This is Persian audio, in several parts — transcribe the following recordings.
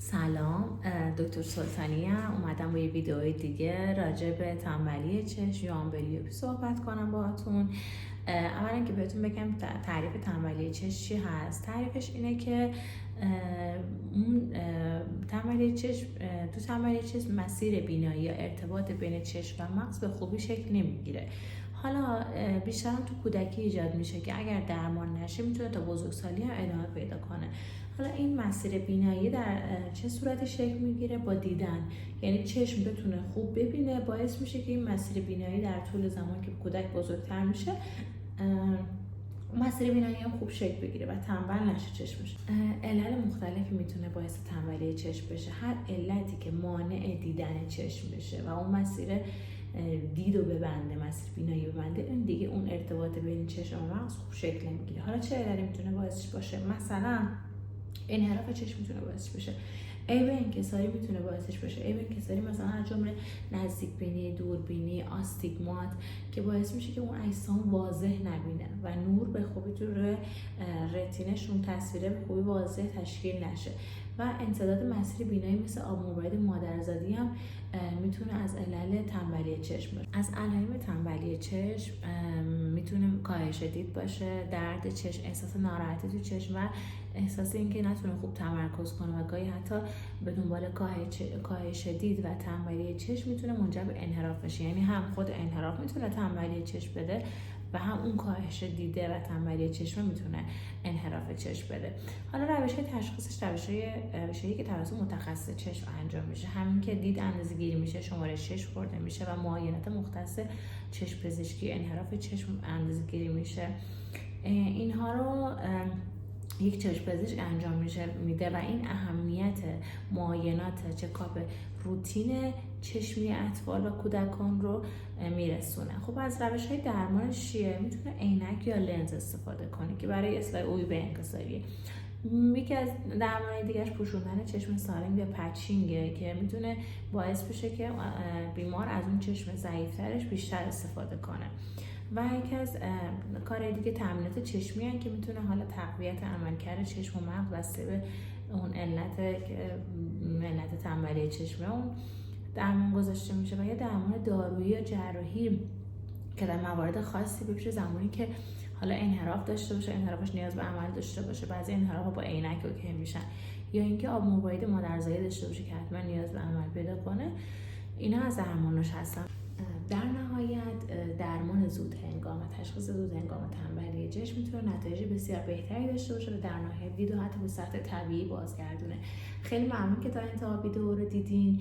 سلام، دکتر سلطانی ام. اومدم با یه ویدیوی دیگه راجع به تنبلی چشم یا آمبلیوپی صحبت کنم باهاتون. اولا که بهتون بگم تعریف تنبلی چشم چی هست. تعریفش اینه که تنبلی چشم، تو تنبلی چشم مسیر بینایی یا ارتباط بین چشم و مغز به خوبی شکل نمیگیره. حالا بیشتر تو کودکی ایجاد میشه که اگر درمان نشه میتونه تا بزرگسالی هم ادامه پیدا کنه. حالا این مسیر بینایی در چه صورتی شکل میگیره؟ با دیدن، یعنی چشم بتونه خوب ببینه، باعث میشه که این مسیر بینایی در طول زمان که کودک بزرگتر میشه مسیر بینایی هم خوب شکل بگیره و تنبل نشه چشمش. علل مختلفی میتونه باعث تنبلی چشم بشه. هر علتی که مانع دیدن چشم بشه و اون مسیر دید و ببنده، مسیر بینایی ببنده، این دیگه اون ارتباط بین چشم و مغز خوب شکل نمیگیره. حالا چه عللی میتونه باعثش باشه؟ مثلا انحراف چشم میتونه باعثش بشه، عیب انکساری میتونه باعثش بشه. عیب انکساری مثلا از جمله نزدیک بینی، دوربینی، آستیگمات که باعث میشه که اون اجسام واضح نبینه و نور به خوبی تو روی رتینشون تصویره به خوبی واضح تشکیل نشه. و انسداد مسیر بینایی مثل آب مروارید مادرزادی هم میتونه از علل تنبلی چشم باشه. از علائم تنبلی چشم میتونه کاهش دید باشه، درد چشم، احساس ناراحتی تو چشم و احساس اینکه نتونه خوب تمرکز کنه و گاهی حتی به دنبال کاهش دید و تنبلی چشم میتونه منجر به انحراف بشه. یعنی هم خود انحراف میتونه تنبلی چشم بده و هم اون کاهش دیده و تنبلی چشم میتونه انحراف چشم بده. حالا روش‌های تشخیصش روشی که توسط متخصص چشم انجام میشه. همین که دید اندازه‌گیری میشه، شماره چشم خورده میشه و معاینات مختص چشم پزشکی انحراف چشم اندازه‌گیری میشه. اینها رو یک چشم پزشک انجام میده و این اهمیت معاینات چکاپ روتین چشمی اطفال و کودکان رو میرسونه. خب از روش‌های درمانش چیه؟ میتونه عینک یا لنز استفاده کنه که برای اصلاح عیوب انکساریه. یکی از درمان‌های دیگه‌اش پوشوندن چشم سالم یا پچینگه که میتونه باعث بشه که بیمار از اون چشم ضعیف‌ترش بیشتر استفاده کنه. و یکی از کارهای دیگه تامینات چشمی هست که میتونه حالا تقویت عملکرد چشم و مغز بسته به اون علت تنبلی چشم اون درمان گذاشته میشه. و یا درمان دارویی یا جراحی که در موارد خاصی بشه، زمانی که حالا انحراف داشته باشه، انحرافش نیاز به عمل داشته باشه، بعضی انحرافا با عینک اوکی میشن، یا اینکه آب مروارید مادرزایی داشته باشه که حتما نیاز به عمل پیدا کنه. اینا از درمانش هستن. در نهایت درمان زود هنگام، تشخیص زود هنگام تنبلی چشم میتونه نتایج بسیار بهتری داشته باشه و در نهایت دید و حتی به سطح طبیعی بازگردونه. خیلی ممنون که تا انتها ویدیو رو دیدین.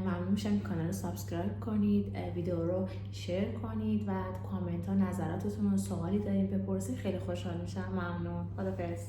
ممنون میشم که کانال رو سابسکرایب کنید، ویدیو رو شیر کنید و کامنت ها نظراتتون و سوالی دارین بپرسید. خیلی خوشحال میشم. ممنون. خدافظ.